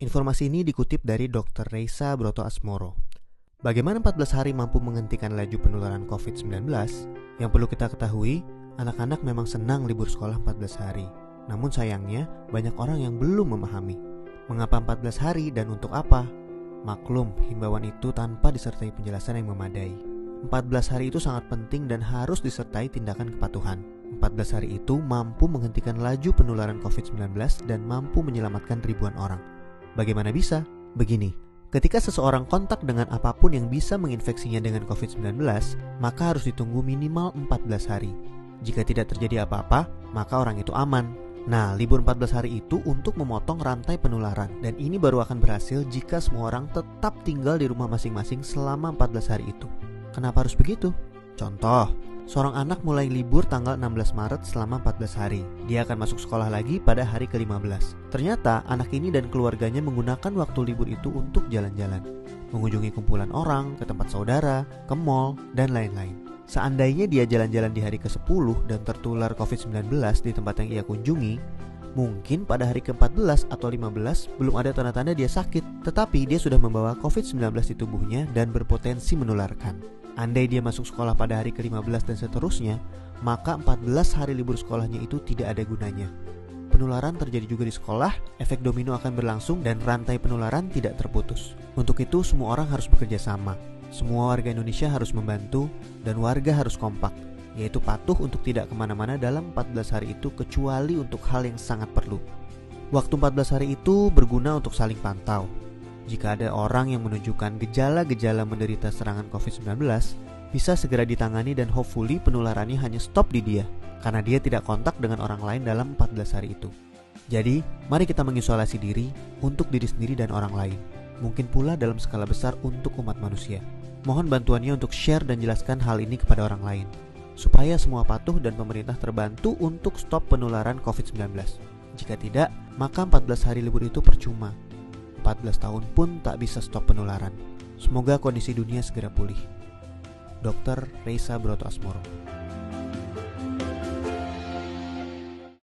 Informasi ini dikutip dari Dr. Reisa Broto Asmoro. Bagaimana 14 hari mampu menghentikan laju penularan COVID-19? Yang perlu kita ketahui, anak-anak memang senang libur sekolah 14 hari. Namun sayangnya, banyak orang yang belum memahami. Mengapa 14 hari dan untuk apa? Maklum, himbauan itu tanpa disertai penjelasan yang memadai. 14 hari itu sangat penting dan harus disertai tindakan kepatuhan. 14 hari itu mampu menghentikan laju penularan COVID-19 dan mampu menyelamatkan ribuan orang. Bagaimana bisa? Begini, ketika seseorang kontak dengan apapun yang bisa menginfeksinya dengan COVID-19, maka harus ditunggu minimal 14 hari. Jika tidak terjadi apa-apa, maka orang itu aman. Nah, libur 14 hari itu untuk memotong rantai penularan, dan ini baru akan berhasil jika semua orang tetap tinggal di rumah masing-masing selama 14 hari itu. Kenapa harus begitu? Contoh, seorang anak mulai libur tanggal 16 Maret selama 14 hari. Dia akan masuk sekolah lagi pada hari ke-15. Ternyata anak ini dan keluarganya menggunakan waktu libur itu untuk jalan-jalan, mengunjungi kumpulan orang, ke tempat saudara, ke mall, dan lain-lain. Seandainya dia jalan-jalan di hari ke-10 dan tertular COVID-19 di tempat yang ia kunjungi, mungkin pada hari ke-14 atau 15 belum ada tanda-tanda dia sakit, tetapi dia sudah membawa COVID-19 di tubuhnya dan berpotensi menularkan. Andai dia masuk sekolah pada hari ke-15 dan seterusnya, maka 14 hari libur sekolahnya itu tidak ada gunanya. Penularan terjadi juga di sekolah, efek domino akan berlangsung dan rantai penularan tidak terputus. Untuk itu semua orang harus bekerja sama. Semua warga Indonesia harus membantu dan warga harus kompak, yaitu patuh untuk tidak kemana-mana dalam 14 hari itu kecuali untuk hal yang sangat perlu. Waktu 14 hari itu berguna untuk saling pantau. Jika ada orang yang menunjukkan gejala-gejala menderita serangan COVID-19, bisa segera ditangani dan hopefully penularannya hanya stop di dia, karena dia tidak kontak dengan orang lain dalam 14 hari itu. Jadi, mari kita mengisolasi diri untuk diri sendiri dan orang lain. Mungkin pula dalam skala besar untuk umat manusia. Mohon bantuannya untuk share dan jelaskan hal ini kepada orang lain, supaya semua patuh dan pemerintah terbantu untuk stop penularan COVID-19. Jika tidak, maka 14 hari libur itu percuma. 14 tahun pun tak bisa stop penularan. Semoga kondisi dunia segera pulih. Dr. Reisa Broto Asmoro.